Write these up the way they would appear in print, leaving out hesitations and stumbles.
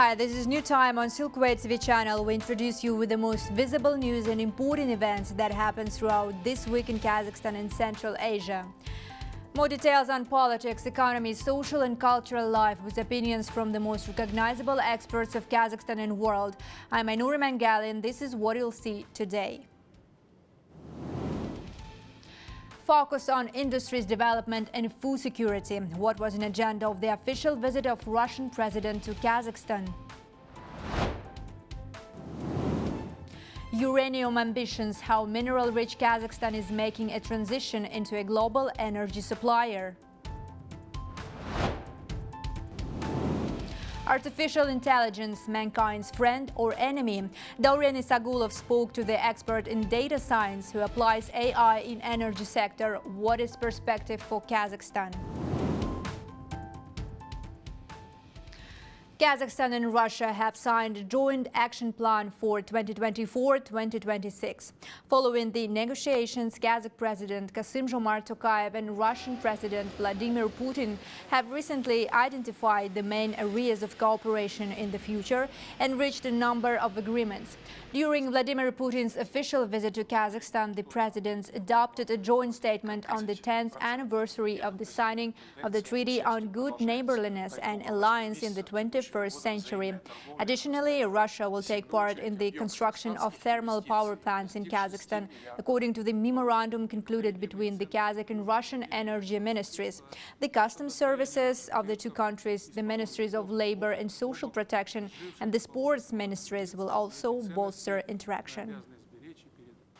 Hi, this is New Time on Silkway TV channel. We introduce you with the most visible news and important events that happen throughout this week in Kazakhstan and Central Asia. More details on politics, economy, social and cultural life with opinions from the most recognizable experts of Kazakhstan and world. I'm Ainur Mangali and this is what you'll see today. Focus on industries development and food security. What was an agenda of the official visit of Russian president to Kazakhstan? Uranium ambitions, how mineral-rich Kazakhstan is making a transition into a global energy supplier. Artificial intelligence, mankind's friend or enemy? Dauren Isagulov spoke to the expert in data science who applies AI in energy sector. What is perspective for Kazakhstan? Kazakhstan and Russia have signed a joint action plan for 2024-2026. Following the negotiations, Kazakh President Kassym-Jomart Tokayev and Russian President Vladimir Putin have recently identified the main areas of cooperation in the future and reached a number of agreements. During Vladimir Putin's official visit to Kazakhstan, the presidents adopted a joint statement on the 10th anniversary of the signing of the Treaty on Good Neighborliness and Alliance in the 21st century. Additionally, Russia will take part in the construction of thermal power plants in Kazakhstan, according to the memorandum concluded between the Kazakh and Russian energy ministries. The customs services of the two countries, the ministries of labor and social protection, and the sports ministries will also bolster interaction.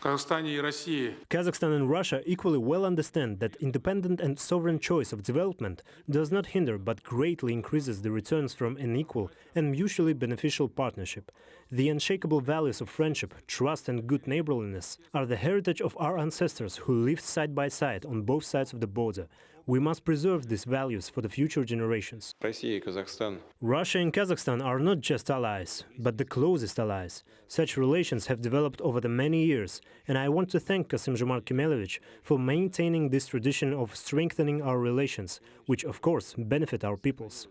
Kazakhstan and Russia equally well understand that independent and sovereign choice of development does not hinder but greatly increases the returns from an equal and mutually beneficial partnership. The unshakable values of friendship, trust and good neighborliness are the heritage of our ancestors who lived side by side on both sides of the border. We must preserve these values for the future generations. Russia and Kazakhstan are not just allies, but the closest allies. Such relations have developed over the many years, and I want to thank Kassym-Jomart Kemelovich for maintaining this tradition of strengthening our relations, which of course benefit our peoples.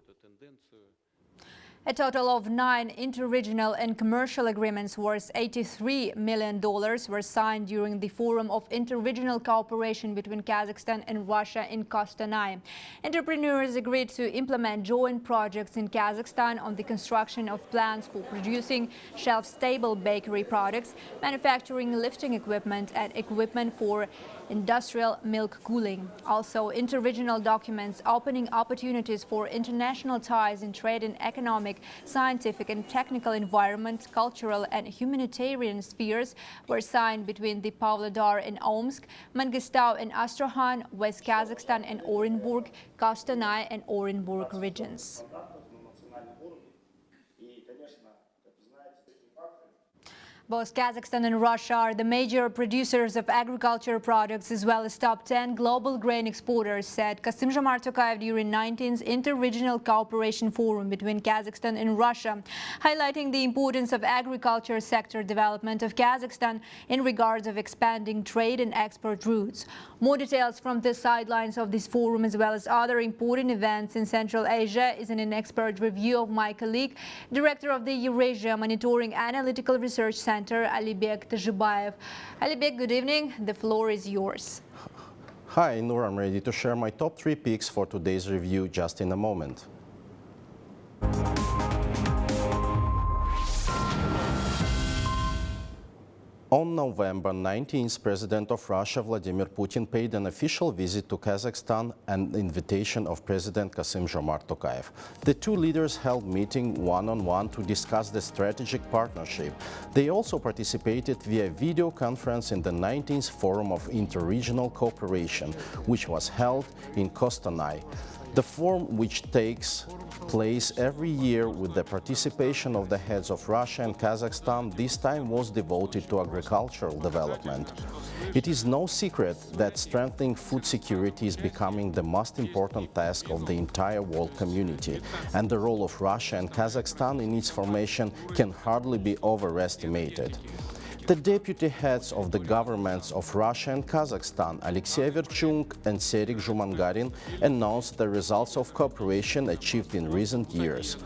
A total of 9 interregional and commercial agreements worth $83 million were signed during the Forum of Interregional Cooperation between Kazakhstan and Russia in Kostanay. Entrepreneurs agreed to implement joint projects in Kazakhstan on the construction of plants for producing shelf-stable bakery products, manufacturing lifting equipment, and equipment for industrial milk cooling. Also, interregional documents opening opportunities for international ties in trade and economic, scientific and technical environment, cultural and humanitarian spheres were signed between the Pavlodar and Omsk, Mangistau and Astrakhan, West Kazakhstan and Orenburg, Kostanay and Orenburg regions. Both Kazakhstan and Russia are the major producers of agricultural products as well as top 10 global grain exporters, said Kassym-Jomart Tokayev during 19th Interregional Cooperation Forum between Kazakhstan and Russia, highlighting the importance of agriculture sector development of Kazakhstan in regards of expanding trade and export routes. More details from the sidelines of this forum as well as other important events in Central Asia is in an expert review of my colleague, Director of the Eurasia Monitoring Analytical Research Center, Alibek Tajibayev. Alibek, good evening. The floor is yours. Hi, Noor. I'm ready to share my top 3 picks for today's review just in a moment. On November 19th, President of Russia Vladimir Putin paid an official visit to Kazakhstan at the invitation of President Kassym-Jomart Tokayev. The two leaders held meeting one-on-one to discuss the strategic partnership. They also participated via video conference in the 19th Forum of Interregional Cooperation, which was held in Kostanay. The forum, which takes place every year with the participation of the heads of Russia and Kazakhstan, this time was devoted to agricultural development. It is no secret that strengthening food security is becoming the most important task of the entire world community, and the role of Russia and Kazakhstan in its formation can hardly be overestimated. The deputy heads of the governments of Russia and Kazakhstan, Alexei Verchuk and Serik Zhumangarin, announced the results of cooperation achieved in recent years.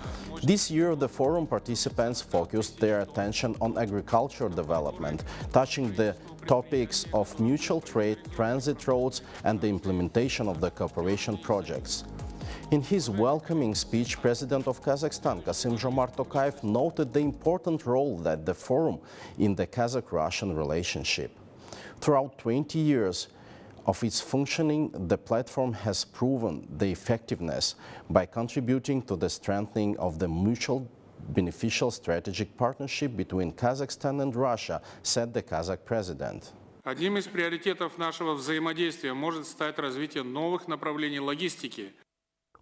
This year, the forum participants focused their attention on agricultural development, touching the topics of mutual trade, transit roads, and the implementation of the cooperation projects. In his welcoming speech, President of Kazakhstan, Kassym-Jomart Tokayev, noted the important role that the forum in the Kazakh-Russian relationship. Throughout 20 years of its functioning, the platform has proven the effectiveness by contributing to the strengthening of the mutual beneficial strategic partnership between Kazakhstan and Russia, said the Kazakh president. Одним из приоритетов нашего взаимодействия может стать развитие новых направлений логистики.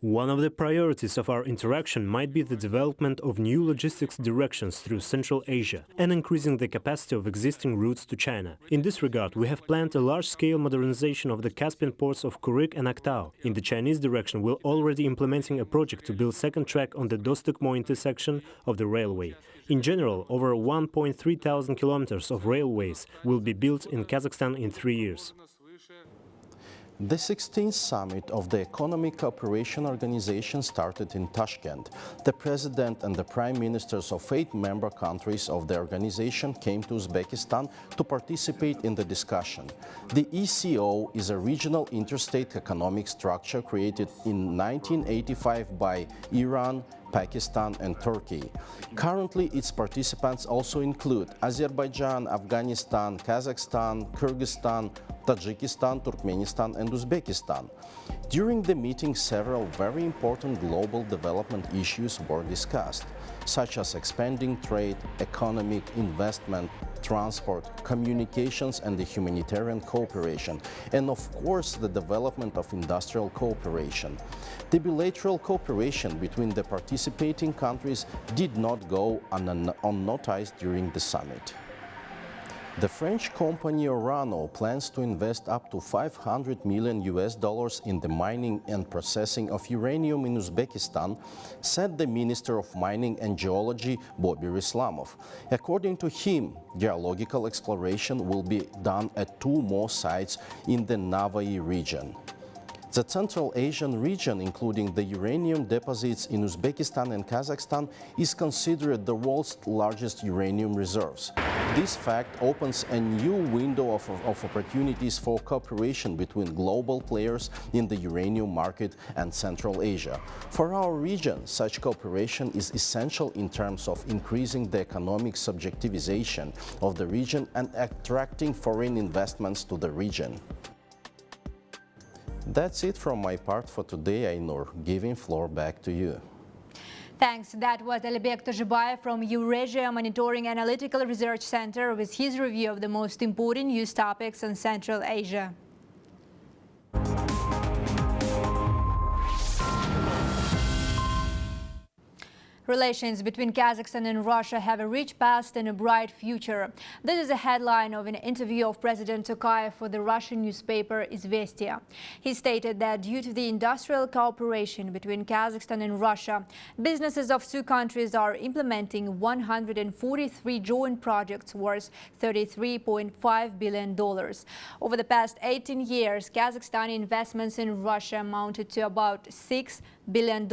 One of the priorities of our interaction might be the development of new logistics directions through Central Asia and increasing the capacity of existing routes to China. In this regard, we have planned a large-scale modernization of the Caspian ports of Kuryk and Aktau. In the Chinese direction, we're already implementing a project to build second track on the Dostok-Mo intersection of the railway. In general, over 1,300 kilometers of railways will be built in Kazakhstan in 3 years. The 16th summit of the Economic Cooperation Organization started in Tashkent. The president and the prime ministers of 8 member countries of the organization came to Uzbekistan to participate in the discussion. The ECO is a regional interstate economic structure created in 1985 by Iran, Pakistan and Turkey. Currently, its participants also include Azerbaijan, Afghanistan, Kazakhstan, Kyrgyzstan, Tajikistan, Turkmenistan and Uzbekistan. During the meeting, several very important global development issues were discussed, such as expanding trade, economic investment, transport, communications and the humanitarian cooperation, and of course the development of industrial cooperation. The bilateral cooperation between the participating countries did not go unnoticed during the summit. The French company Orano plans to invest up to $500 million in the mining and processing of uranium in Uzbekistan, said the Minister of Mining and Geology, Bobir Islamov. According to him, geological exploration will be done at 2 more sites in the Navai region. The Central Asian region, including the uranium deposits in Uzbekistan and Kazakhstan, is considered the world's largest uranium reserves. This fact opens a new window of opportunities for cooperation between global players in the uranium market and Central Asia. For our region, such cooperation is essential in terms of increasing the economic subjectivization of the region and attracting foreign investments to the region. That's it from my part for today, Ainur. Giving floor back to you. Thanks. That was Alibek Tajibay from Eurasia Monitoring Analytical Research Center with his review of the most important news topics in Central Asia. Relations between Kazakhstan and Russia have a rich past and a bright future. This is a headline of an interview of President Tokayev for the Russian newspaper Izvestia. He stated that due to the industrial cooperation between Kazakhstan and Russia, businesses of 2 countries are implementing 143 joint projects worth $33.5 billion. Over the past 18 years, Kazakhstani investments in Russia amounted to about $6 billion.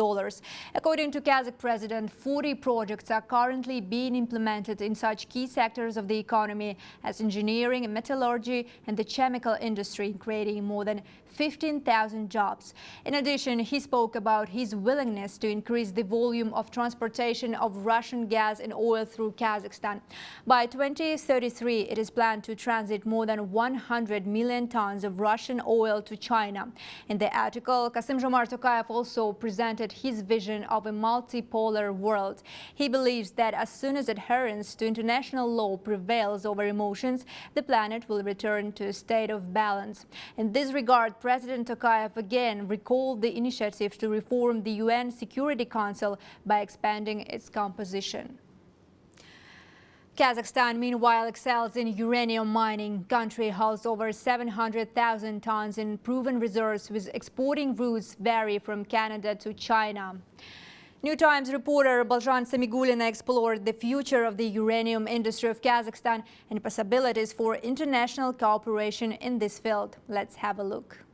According to Kazakh President, 40 projects are currently being implemented in such key sectors of the economy as engineering, metallurgy and the chemical industry, creating more than 15,000 jobs. In addition, he spoke about his willingness to increase the volume of transportation of Russian gas and oil through Kazakhstan. By 2033, it is planned to transit more than 100 million tons of Russian oil to China. In the article, Kassym-Jomart Tokayev also presented his vision of a multipolar world. He believes that as soon as adherence to international law prevails over emotions, the planet will return to a state of balance. In this regard, President Tokayev again recalled the initiative to reform the UN Security Council by expanding its composition. Kazakhstan, meanwhile, excels in uranium mining. Country holds over 700,000 tons in proven reserves, with exporting routes vary from Canada to China. New Times reporter Balzhan Samigulina explored the future of the uranium industry of Kazakhstan and possibilities for international cooperation in this field. Let's have a look.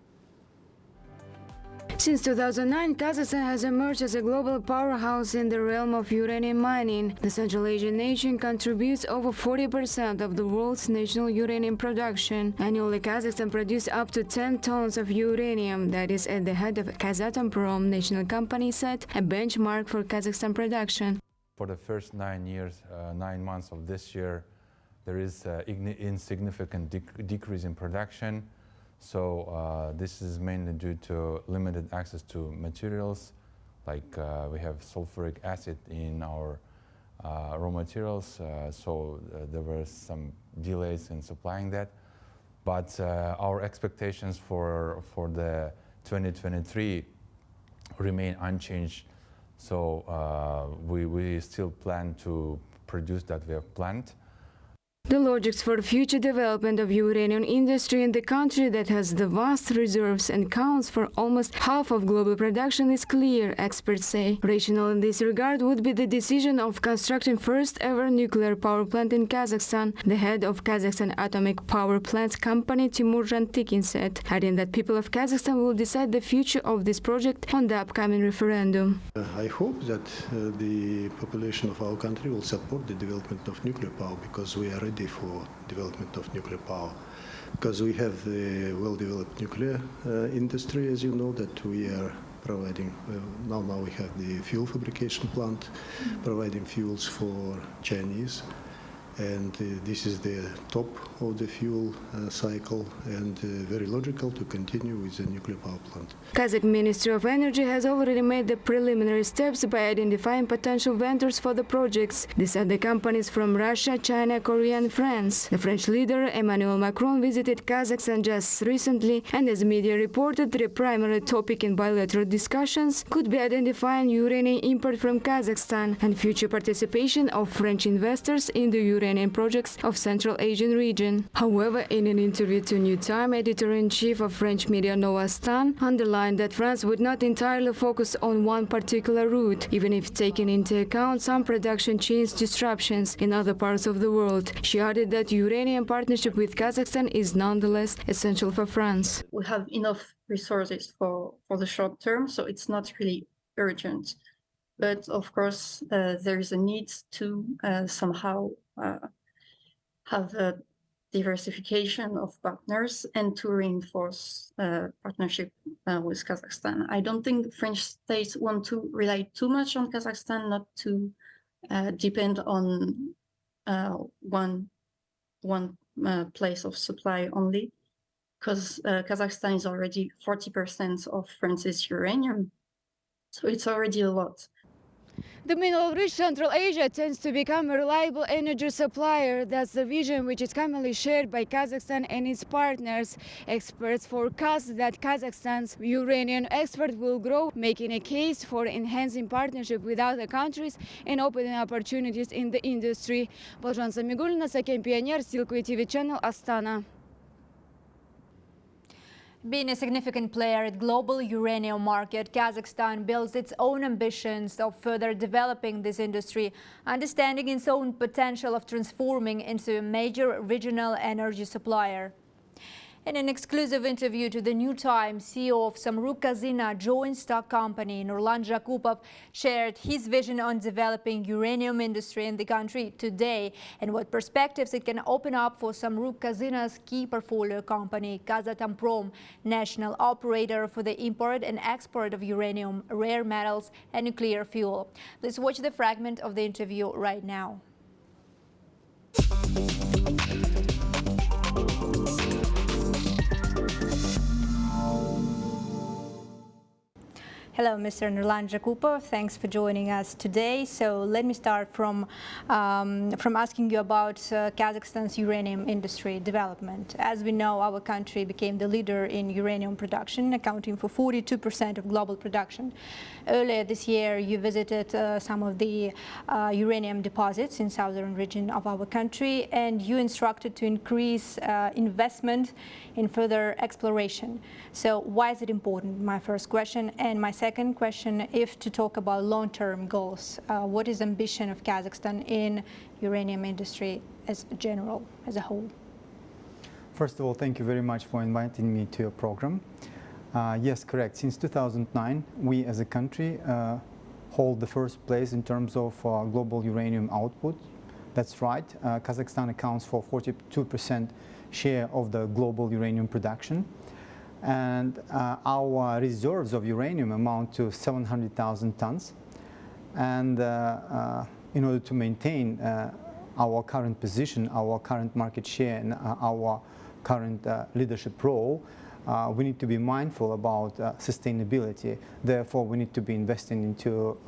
Since 2009, Kazakhstan has emerged as a global powerhouse in the realm of uranium mining. The Central Asian nation contributes over 40% of the world's national uranium production. Annually, Kazakhstan produces up to 10 tons of uranium. That is at the head of Kazatomprom national company set a benchmark for Kazakhstan production. For the first 9 months of this year, there is an insignificant decrease in production. So this is mainly due to limited access to materials, like we have sulfuric acid in our raw materials, so there were some delays in supplying that. But our expectations for the 2023 remain unchanged, so we still plan to produce that we have planned. The logics for future development of uranium industry in the country that has the vast reserves and counts for almost half of global production is clear, experts say. Rational in this regard would be the decision of constructing first ever nuclear power plant in Kazakhstan. The head of Kazakhstan Atomic Power Plants company Timur Jantikin said, adding that people of Kazakhstan will decide the future of this project on the upcoming referendum. I hope that the population of our country will support the development of nuclear power, because we are ready for development of nuclear power, because we have the well-developed nuclear industry, as you know, that we are providing. Now we have the fuel fabrication plant providing fuels for Chinese, and this is the top of the fuel cycle, and very logical to continue with the nuclear power plant. Kazakh Ministry of Energy has already made the preliminary steps by identifying potential vendors for the projects. These are the companies from Russia, China, Korea and France. The French leader Emmanuel Macron visited Kazakhstan just recently, and as media reported, the primary topic in bilateral discussions could be identifying uranium import from Kazakhstan and future participation of French investors in the uranium projects of Central Asian region. However, in an interview to New Times, editor-in-chief of French media Noah Stan underlined that France would not entirely focus on one particular route, even if taking into account some production chains disruptions in other parts of the world. She added that uranium partnership with Kazakhstan is nonetheless essential for France. We have enough resources for the short term, so it's not really urgent. But of course, there is a need to somehow have a diversification of partners and to reinforce partnership with Kazakhstan. I don't think the French states want to rely too much on Kazakhstan, not to depend on one place of supply only, because Kazakhstan is already 40% of France's uranium, so it's already a lot. The mineral-rich Central Asia tends to become a reliable energy supplier. That's the vision which is commonly shared by Kazakhstan and its partners. Experts forecast that Kazakhstan's uranium export will grow, making a case for enhancing partnership with other countries and opening opportunities in the industry. Balzhan Samigulina, Saken Pioneer, Silkway TV channel, Astana. Being a significant player at global uranium market, Kazakhstan builds its own ambitions of further developing this industry, understanding its own potential of transforming into a major regional energy supplier. In an exclusive interview to the New Times, CEO of Samruk Kazina joint stock company Nurlan Jakupov shared his vision on developing uranium industry in the country today and what perspectives it can open up for Samruk Kazina's key portfolio company, Kazatomprom, national operator for the import and export of uranium, rare metals and nuclear fuel. Let's watch the fragment of the interview right now. Hello, Mr. Nurlan Jakupov. Thanks for joining us today. So let me start from asking you about Kazakhstan's uranium industry development. As we know, our country became the leader in uranium production, accounting for 42% of global production. Earlier this year, you visited some of the uranium deposits in southern region of our country, and you instructed to increase investment in further exploration. So why is it important? My first question. And my second second question, if to talk about long-term goals, what is ambition of Kazakhstan in uranium industry as a whole? First of all, thank you very much for inviting me to your program. Yes, correct. Since 2009, we as a country hold the first place in terms of global uranium output. That's right. Kazakhstan accounts for 42% share of the global uranium production. And our reserves of uranium amount to 700,000 tons. And in order to maintain our current position, our current market share, and our current leadership role, we need to be mindful about sustainability. Therefore, we need to be investing into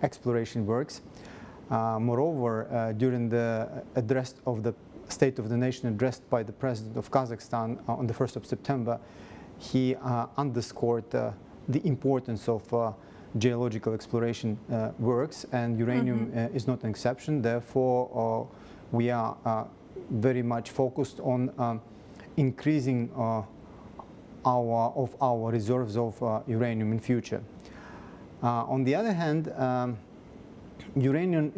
exploration works. Moreover, during the address of the State of the Nation addressed by the President of Kazakhstan on the 1st of September, he underscored the importance of geological exploration works, and uranium is not an exception. Therefore, we are very much focused on increasing our reserves of uranium in future. On the other hand, uranium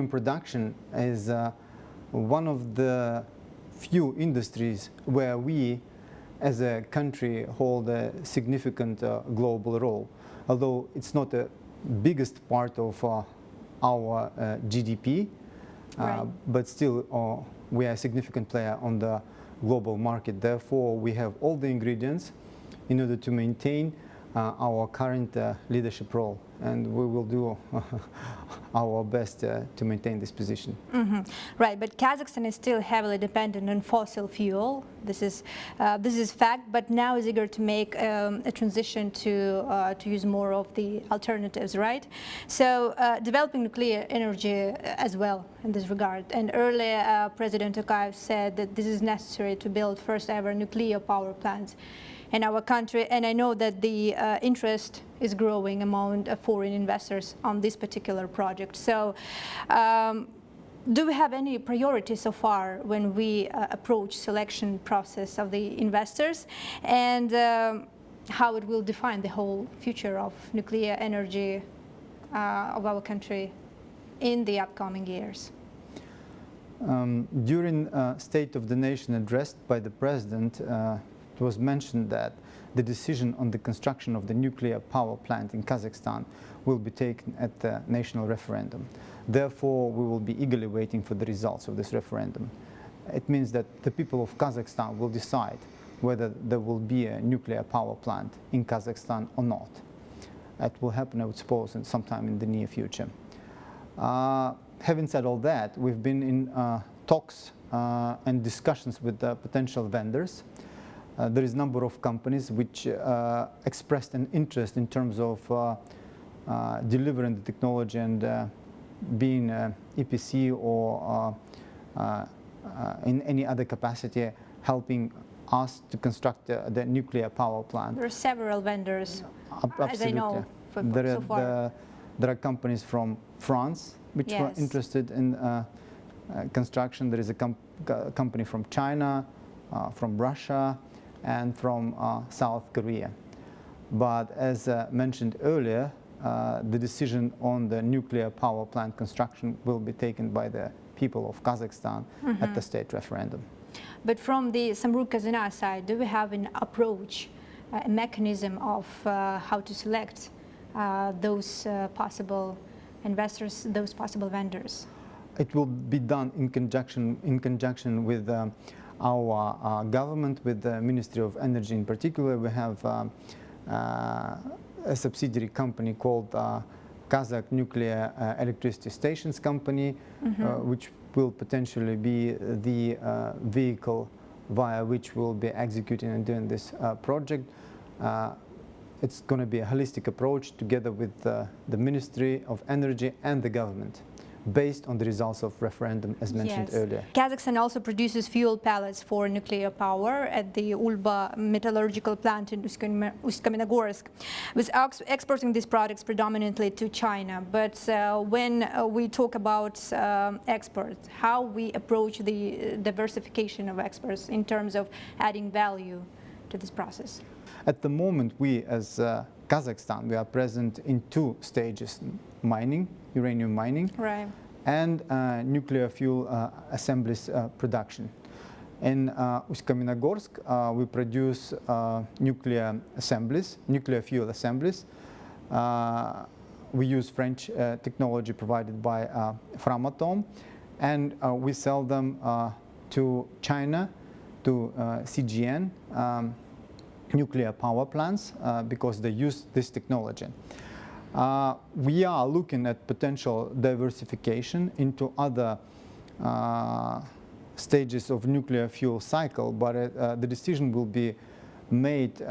production is one of the few industries where we as a country hold a significant global role. Although it's not the biggest part of our GDP, right, but still we are a significant player on the global market. Therefore, we have all the ingredients in order to maintain our current leadership role, and we will do our best to maintain this position. Right, but Kazakhstan is still heavily dependent on fossil fuel. This is fact, but now is eager to make a transition to use more of the alternatives, right? So developing nuclear energy as well in this regard. And earlier, President Tokayev said that this is necessary to build first ever nuclear power plants in our country, and I know that the interest is growing among foreign investors on this particular project. So do we have any priorities so far when we approach selection process of the investors, and how it will define the whole future of nuclear energy of our country in the upcoming years? During State of the Nation addressed by the President, it was mentioned that the decision on the construction of the nuclear power plant in Kazakhstan will be taken at the national referendum. Therefore, we will be eagerly waiting for the results of this referendum. It means that the people of Kazakhstan will decide whether there will be a nuclear power plant in Kazakhstan or not. It will happen, I would suppose, sometime in the near future. Having said all that, we've been in talks and discussions with potential vendors. There is a number of companies which expressed an interest in terms of delivering the technology and being EPC or in any other capacity helping us to construct the nuclear power plant. There are several vendors, Absolutely. As I know, so far. There are companies from France which were interested in construction. There is a company from China, from Russia, and from South Korea. But as mentioned earlier, the decision on the nuclear power plant construction will be taken by the people of Kazakhstan at the state referendum. But from the Samruk-Kazyna side, do we have an approach, a mechanism of how to select those possible investors, those possible vendors? It will be done in conjunction with our government, with the Ministry of Energy in particular. We have a subsidiary company called Kazakh Nuclear Electricity Stations Company, which will potentially be the vehicle via which we'll be executing and doing this project. It's going to be a holistic approach together with the Ministry of Energy and the government, based on the results of referendum, as mentioned earlier. Kazakhstan also produces fuel pellets for nuclear power at the Ulba metallurgical plant in Uсть-Kamenogorsk, with exporting these products predominantly to China. But when we talk about exports, how we approach the diversification of exports in terms of adding value to this process? At the moment, we as Kazakhstan, we are present in two stages: mining, uranium mining, Right. and nuclear fuel assemblies production. In Uсть-Каменогорск, we produce nuclear fuel assemblies. We use French technology provided by Framatome, and we sell them to China, to CGN, nuclear power plants, because they use this technology. We are looking at potential diversification into other stages of nuclear fuel cycle, but the decision will be made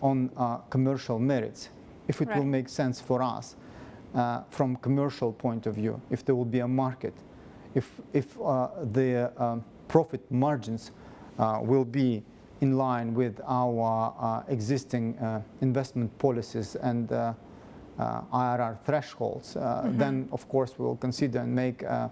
on commercial merits. If it will make sense for us from commercial point of view, if there will be a market, if the profit margins will be in line with our existing investment policies and IRR thresholds, then of course we will consider and make a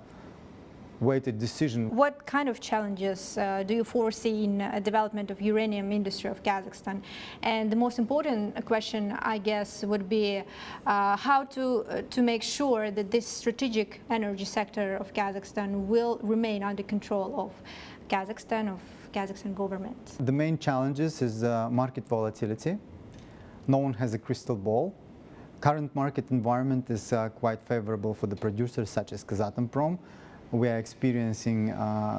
weighted decision. What kind of challenges do you foresee in development of uranium industry of Kazakhstan? And the most important question, I guess, would be how to make sure that this strategic energy sector of Kazakhstan will remain under control of Kazakhstan government. The main challenges is market volatility. No one has a crystal ball. Current market environment is quite favorable for the producers such as Kazatomprom. We are experiencing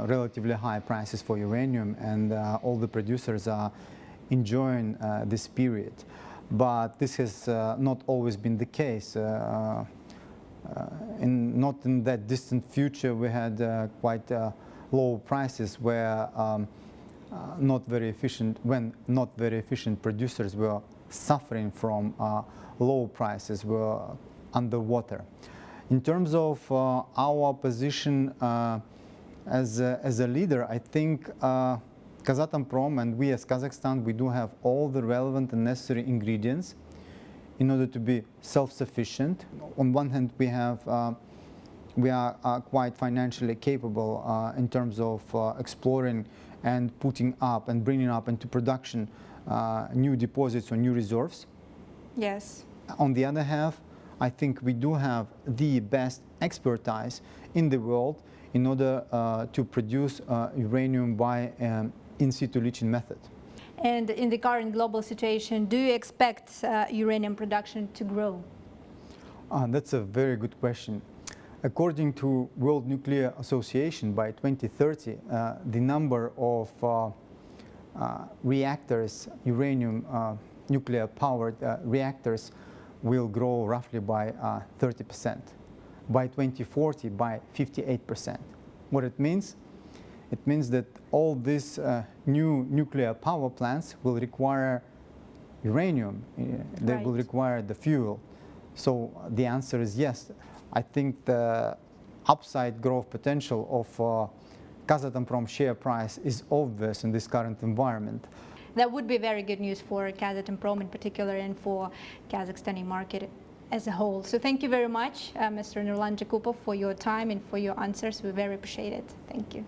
relatively high prices for uranium, and all the producers are enjoying this period. But this has not always been the case. Not in that distant future, we had quite low prices where not very efficient producers were suffering from low prices, were underwater. In terms of our position as a leader, I think Kazatomprom and we as Kazakhstan, we do have all the relevant and necessary ingredients in order to be self-sufficient. On one hand, we are quite financially capable in terms of exploring and putting up and bringing up into production new deposits or new reserves. Yes. On the other hand, I think we do have the best expertise in the world in order to produce uranium by in situ leaching method. And in the current global situation, do you expect uranium production to grow? That's a very good question. According to World Nuclear Association, by 2030, the number of reactors, uranium nuclear-powered reactors, will grow roughly by 30%. By 2040, by 58%. What it means? It means that all these new nuclear power plants will require uranium. They will require the fuel. So the answer is yes. I think the upside growth potential of Kazatomprom share price is obvious in this current environment. That would be very good news for Kazatomprom in particular and for Kazakhstani market as a whole. So thank you very much, Mr. Nurlan Jakupov, for your time and for your answers. We very appreciate it. Thank you.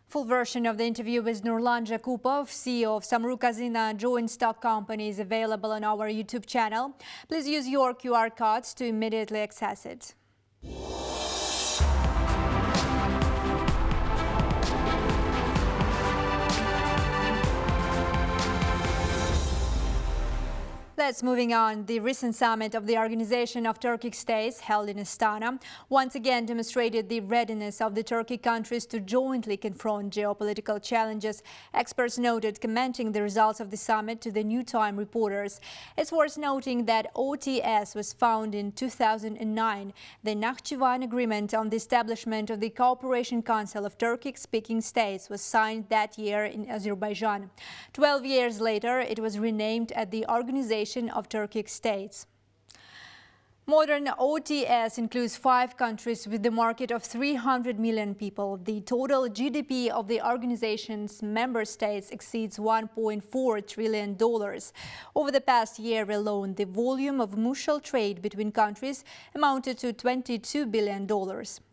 Full version of the interview with Nurlan Jakupov, CEO of Samruk-Kazyna joint stock company, is available on our YouTube channel. Please use your QR codes to immediately access it. Let's moving on. The recent summit of the Organization of Turkic States held in Astana once again demonstrated the readiness of the Turkic countries to jointly confront geopolitical challenges. Experts noted, commenting the results of the summit to the New Time reporters. It's worth noting that OTS was founded in 2009. The Nakhchivan Agreement on the establishment of the Cooperation Council of Turkic-speaking states was signed that year in Azerbaijan. 12 years later, it was renamed as the Organization of Turkic States. Modern OTS includes 5 countries with the market of 300 million people. The total GDP of the organization's member states exceeds $1.4 trillion. Over the past year alone, the volume of mutual trade between countries amounted to $22 billion.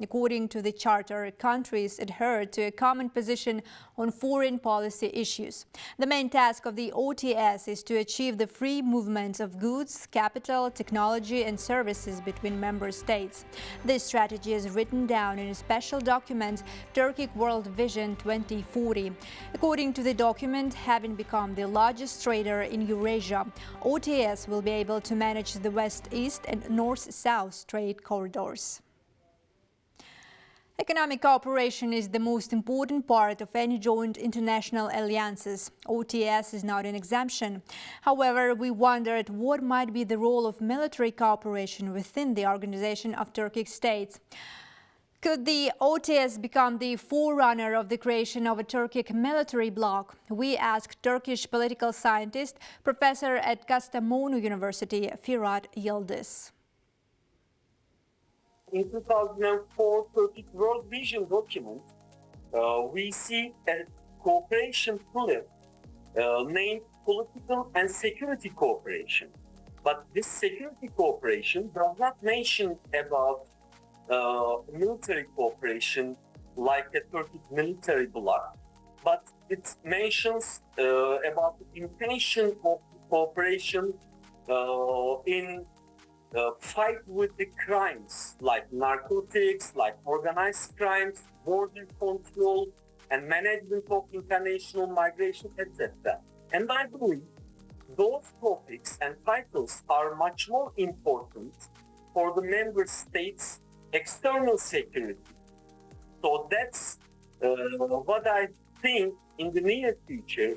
According to the charter, countries adhere to a common position on foreign policy issues. The main task of the OTS is to achieve the free movement of goods, capital, technology and services between member states. This strategy is written down in a special document, Turkic World Vision 2040. According to the document, having become the largest trader in Eurasia, OTS will be able to manage the west-east and north-south trade corridors. Economic cooperation is the most important part of any joint international alliances. OTS is not an exemption. However, we wondered what might be the role of military cooperation within the Organization of Turkic States. Could the OTS become the forerunner of the creation of a Turkic military bloc? We asked Turkish political scientist, professor at Kastamonu University, Firat Yildiz. In 2004 Turkic World Vision document, we see a cooperation pillar named political and security cooperation. But this security cooperation does not mention about military cooperation like a Turkic military bloc, but it mentions about the intention of cooperation in fight with the crimes like narcotics, like organized crimes, border control, and management of international migration, etc. And I believe those topics and titles are much more important for the member states' external security. So that's what I think in the near future,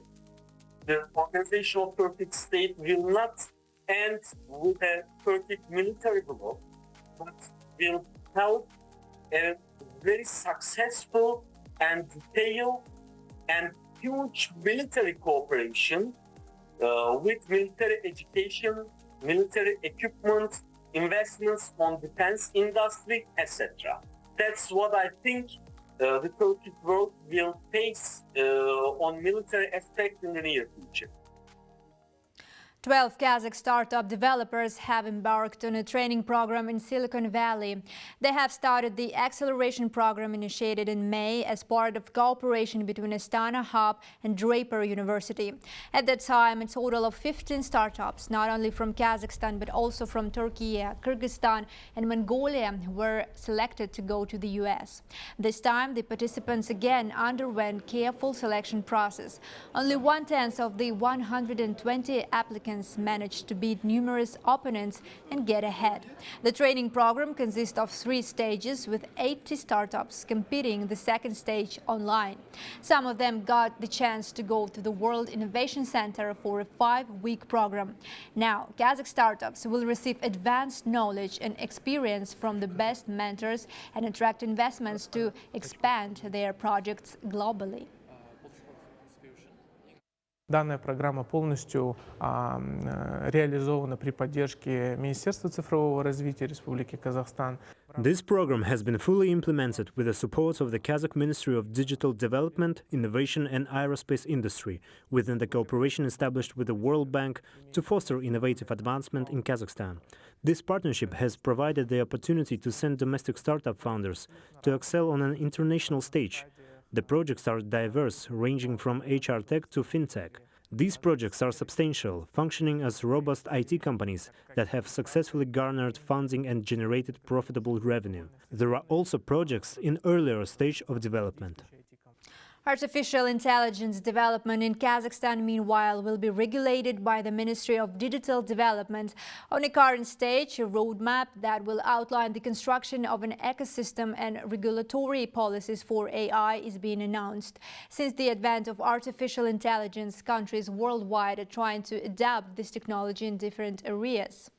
the Organization of Turkic States will not end with a Turkic military bloc, but will help a very successful and detailed and huge military cooperation with military education, military equipment, investments on defense industry, etc. That's what I think the Turkic world will face on military aspect in the near future. 12 Kazakh startup developers have embarked on a training program in Silicon Valley. They have started the acceleration program initiated in May as part of cooperation between Astana Hub and Draper University. At that time, a total of 15 startups, not only from Kazakhstan but also from Turkey, Kyrgyzstan and Mongolia, were selected to go to the US. This time, the participants again underwent careful selection process. Only 1/10 of the 120 applicants managed to beat numerous opponents and get ahead. The training program consists of 3 stages with 80 startups competing the second stage online. Some of them got the chance to go to the World Innovation Center for a 5-week program. Now, Kazakh startups will receive advanced knowledge and experience from the best mentors and attract investments to expand their projects globally. Данная программа полностью реализована при поддержке Министерства цифрового развития Республики Казахстан. This program has been fully implemented with the support of the Kazakh Ministry of Digital Development, Innovation and Aerospace Industry, within the cooperation established with the World Bank to foster innovative advancement in Kazakhstan. This partnership has provided the opportunity to send domestic startup founders to excel on an international stage. The projects are diverse, ranging from HR tech to fintech. These projects are substantial, functioning as robust IT companies that have successfully garnered funding and generated profitable revenue. There are also projects in earlier stage of development. Artificial intelligence development in Kazakhstan, meanwhile, will be regulated by the Ministry of Digital Development. On a current stage, a roadmap that will outline the construction of an ecosystem and regulatory policies for AI is being announced. Since the advent of artificial intelligence, countries worldwide are trying to adapt this technology in different areas.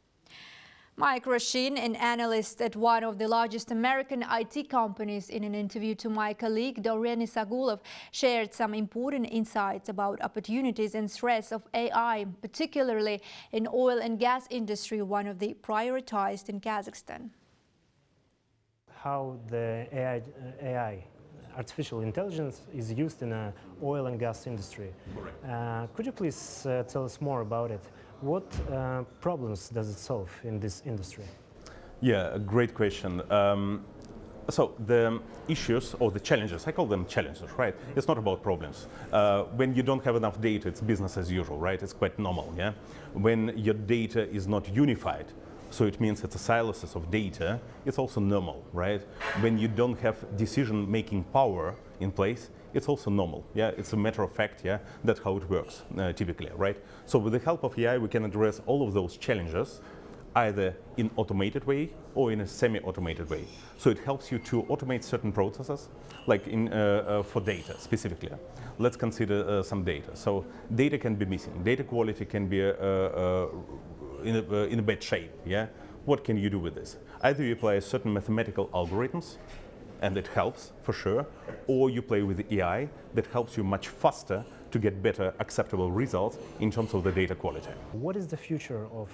Mike Rashin, an analyst at one of the largest American IT companies, in an interview to my colleague Dorian Isagulov, shared some important insights about opportunities and threats of AI, particularly in oil and gas industry, one of the prioritized in Kazakhstan. How the AI, artificial intelligence, is used in the oil and gas industry. Could you please tell us more about it? What problems does it solve in this industry? Yeah, a great question. So the issues or the challenges, I call them challenges, right? It's not about problems. When you don't have enough data, it's business as usual, right? It's quite normal, yeah? When your data is not unified, so it means it's a silos of data, it's also normal, right? When you don't have decision-making power in place, it's also normal, yeah? It's a matter of fact, yeah? That's how it works, typically, right? So with the help of AI, we can address all of those challenges, either in automated way or in a semi-automated way. So it helps you to automate certain processes, like in, for data specifically. Let's consider some data. So data can be missing. Data quality can be in a bad shape, yeah? What can you do with this? Either you apply certain mathematical algorithms, and it helps for sure, or you play with the AI that helps you much faster to get better acceptable results in terms of the data quality. What is the future of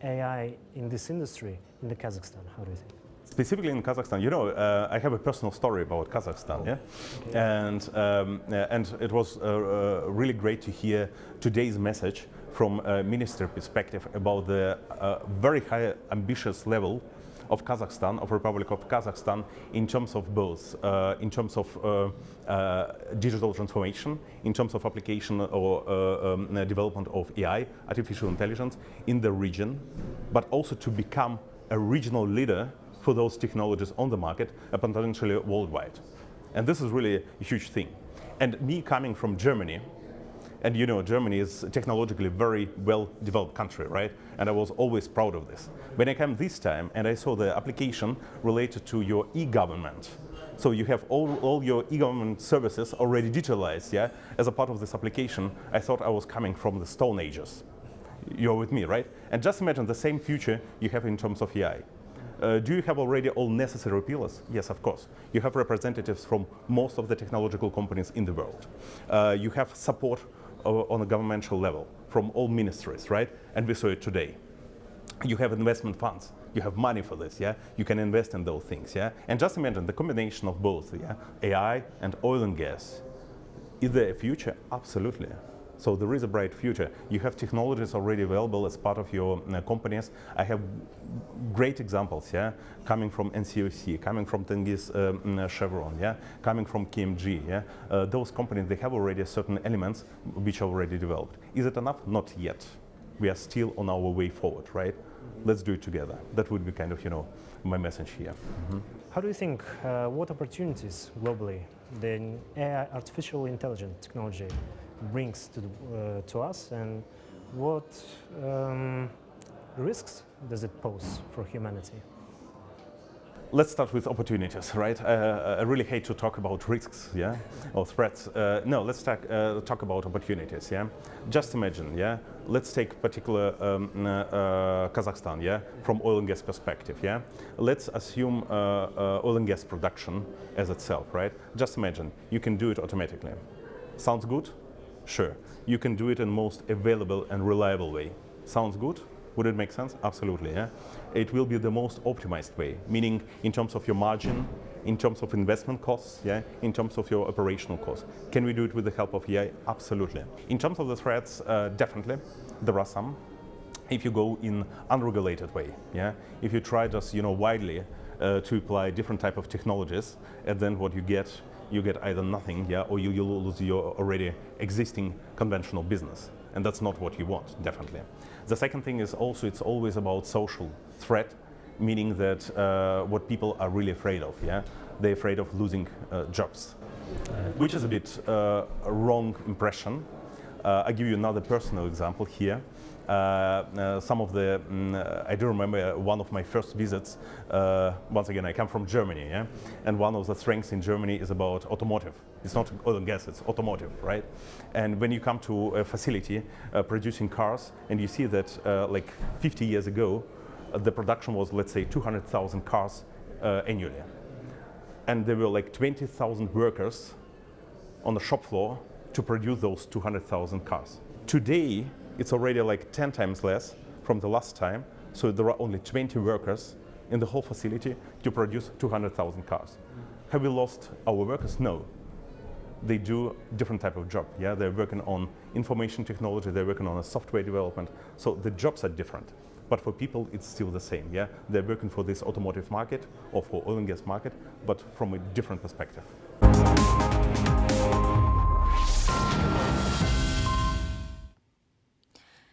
AI in this industry in the Kazakhstan? How do you think? Specifically in Kazakhstan, you know, I have a personal story about Kazakhstan, yeah? Okay. And it was really great to hear today's message from a minister perspective about the very high ambitious level of Kazakhstan, of Republic of Kazakhstan, in terms of both, in terms of digital transformation, in terms of application or development of AI, artificial intelligence, in the region, but also to become a regional leader for those technologies on the market, and potentially worldwide. And this is really a huge thing. And me coming from Germany, and you know, Germany is a technologically very well-developed country, right? And I was always proud of this. When I came this time and I saw the application related to your e-government, so you have all your e-government services already digitalized, yeah? As a part of this application, I thought I was coming from the Stone Ages. You're with me, right? And just imagine the same future you have in terms of AI. Do you have already all necessary pillars? Yes, of course. You have representatives from most of the technological companies in the world. You have support on a governmental level from all ministries, right? And we saw it today. You have investment funds. You have money for this, yeah? You can invest in those things, yeah? And just imagine the combination of both, yeah? AI and oil and gas. Is there a future? Absolutely. So there is a bright future. You have technologies already available as part of your companies. I have great examples, yeah, coming from NCOC, coming from Tengiz Chevron, yeah, coming from KMG, yeah. Those companies, they have already certain elements which are already developed. Is it enough? Not yet. We are still on our way forward, right? Let's do it together. That would be kind of, you know, my message here. Mm-hmm. How do you think, what opportunities globally the AI, artificial intelligence technology, brings to us, and what risks does it pose for humanity? Let's start with opportunities, right? I really hate to talk about risks, yeah, or threats. No, let's talk about opportunities, yeah? Just imagine, yeah? Let's take particular Kazakhstan, yeah? From oil and gas perspective, yeah? Let's assume oil and gas production as itself, right? Just imagine, you can do it automatically. Sounds good? Sure. You can do it in the most available and reliable way. Sounds good? Would it make sense? Absolutely, yeah. It will be the most optimized way, meaning in terms of your margin, in terms of investment costs, yeah, in terms of your operational costs. Can we do it with the help of AI? Absolutely. In terms of the threats, definitely, there are some. If you go in unregulated way, yeah, if you try just, you know, widely to apply different type of technologies, and then what you get either nothing, yeah, or you lose your already existing conventional business. And that's not what you want, definitely. The second thing is also, it's always about social threat, meaning that what people are really afraid of, yeah? They're afraid of losing jobs, which is a bit a wrong impression. I'll give you another personal example here. Some of the, I do remember one of my first visits, once again, I come from Germany, yeah? And one of the strengths in Germany is about automotive. It's not oil and gas, it's automotive, right? And when you come to a facility producing cars, and you see that like 50 years ago, the production was, let's say, 200,000 cars annually. And there were like 20,000 workers on the shop floor to produce those 200,000 cars. Today, it's already like 10 times less from the last time, so there are only 20 workers in the whole facility to produce 200,000 cars. Have we lost our workers? No. They do different type of job. Yeah, they're working on information technology, they're working on a software development, so the jobs are different. But for people, it's still the same. Yeah, they're working for this automotive market or for oil and gas market, but from a different perspective.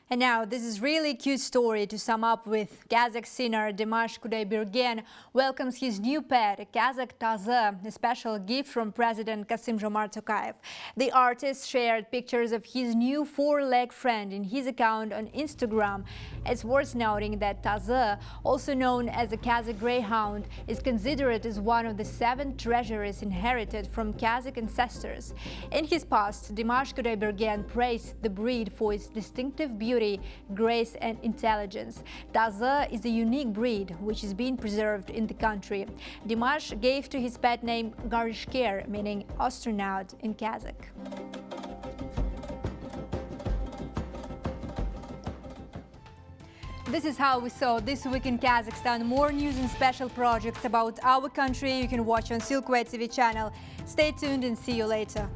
And now, this is really cute story to sum up with. Kazakh singer Dimash Kudaibergen welcomes his new pet, a Kazakh Tazı, a special gift from President Kassym-Jomart Tokayev. The artist shared pictures of his new four-leg friend in his account on Instagram. It's worth noting that Tazı, also known as a Kazakh greyhound, is considered as one of the 7 treasures inherited from Kazakh ancestors. In his post, Dimash Kudaibergen praised the breed for its distinctive beauty, grace and intelligence. Tazı is a unique breed which is being preserved in the country. Dimash gave to his pet name Garishker, meaning astronaut in Kazakh. This is how we saw this week in Kazakhstan. More news and special projects about our country you can watch on Silkway TV channel. Stay tuned and see you later.